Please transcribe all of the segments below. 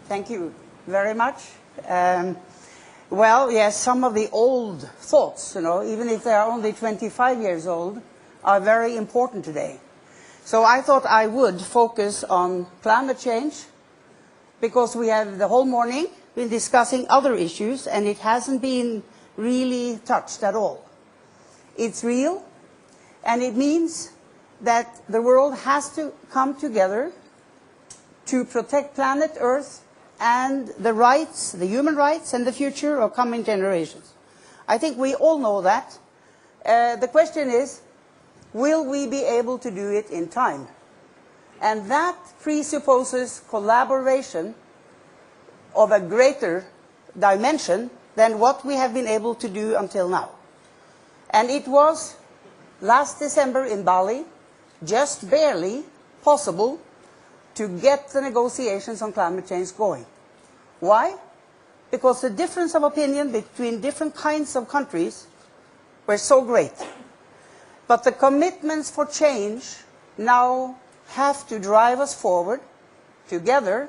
Thank you very much. Well, yes, some of the old thoughts, even if they are only 25 years old, are very important today. So I thought I would focus on climate change, because we have the whole morning been discussing other issues, and it hasn't been really touched at all. It's real, and it means that the world has to come together to protect planet Earth and the rights, the human rights and the future of coming generations. I think we all know that. The question is, will we be able to do it in time? And that presupposes collaboration of a greater dimension than what we have been able to do until now. And it was last December in Bali, just barely possible to get the negotiations on climate change going. Why? Because the difference of opinion between different kinds of countries were so great. But the commitments for change now have to drive us forward together.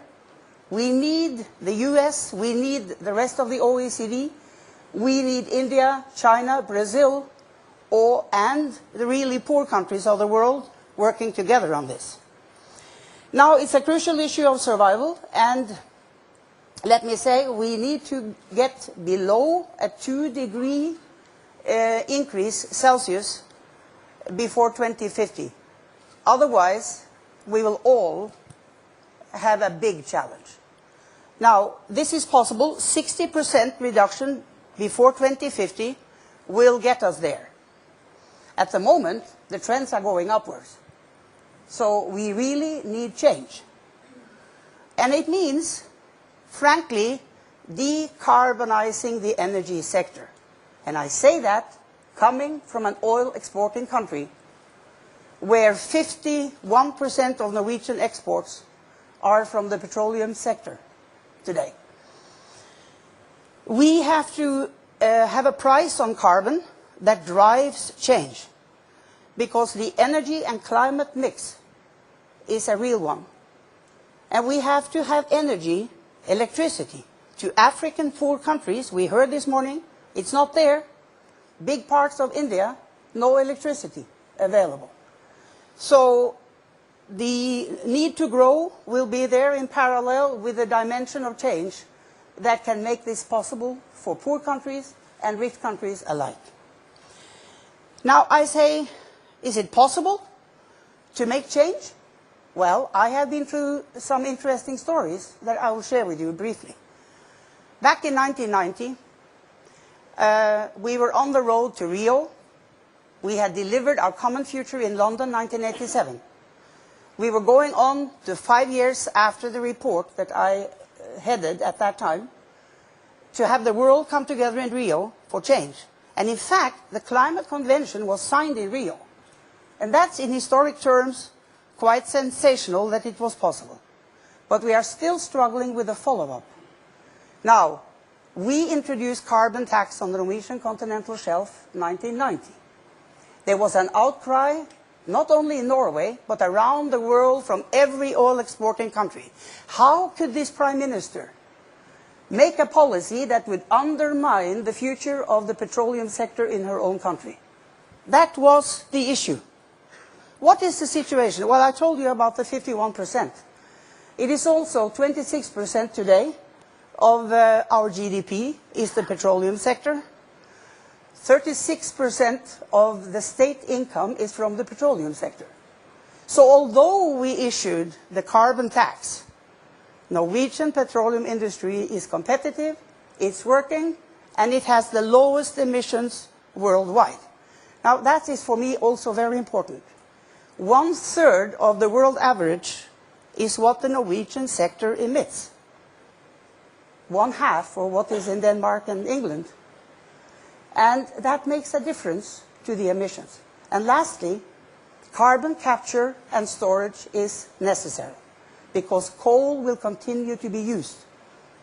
We need the US, we need the rest of the OECD, we need India, China, Brazil, and the really poor countries of the world working together on this. Now, it's a crucial issue of survival, and let me say we need to get below a 2-degree increase Celsius before 2050. Otherwise, we will all have a big challenge. Now, this is possible. 60% reduction before 2050 will get us there. At the moment, the trends are going upwards. So we really need change. And it means, frankly, decarbonizing the energy sector. And I say that coming from an oil exporting country where 51% of Norwegian exports are from the petroleum sector today. We have to have a price on carbon that drives change, because the energy and climate mix is a real one. And we have to have energy, electricity, to African poor countries. We heard this morning, it's not there. Big parts of India, no electricity available. So the need to grow will be there in parallel with the dimension of change that can make this possible for poor countries and rich countries alike. Now I say, is it possible to make change? Well, I have been through some interesting stories that I will share with you briefly. Back in 1990, we were on the road to Rio. We had delivered our common future in London, 1987. We were going on to 5 years after the report that I headed at that time to have the world come together in Rio for change. And in fact, the climate convention was signed in Rio. And that's, in historic terms, quite sensational that it was possible. But we are still struggling with the follow-up. Now, we introduced carbon tax on the Norwegian continental shelf in 1990. There was an outcry, not only in Norway, but around the world from every oil exporting country. How could this Prime Minister make a policy that would undermine the future of the petroleum sector in her own country? That was the issue. What is the situation? Well, I told you about the 51%. It is also 26% today of our GDP is the petroleum sector. 36% of the state income is from the petroleum sector. So although we issued the carbon tax, Norwegian petroleum industry is competitive, it's working, and it has the lowest emissions worldwide. Now that is for me also very important. 1/3 of the world average is what the Norwegian sector emits. 1/2 for what is in Denmark and England. And that makes a difference to the emissions. And lastly, carbon capture and storage is necessary, because coal will continue to be used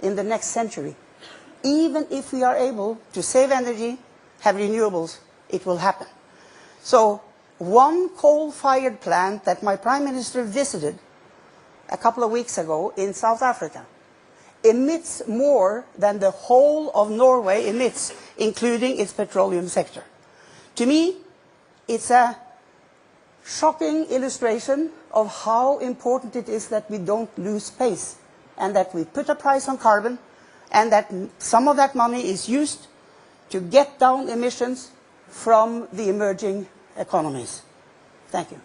in the next century. Even if we are able to save energy, have renewables, it will happen. So one coal-fired plant that my Prime Minister visited a couple of weeks ago in South Africa emits more than the whole of Norway emits, including its petroleum sector. To me, it's a shocking illustration of how important it is that we don't lose pace, and that we put a price on carbon, and that some of that money is used to get down emissions from the emerging economies. Thank you.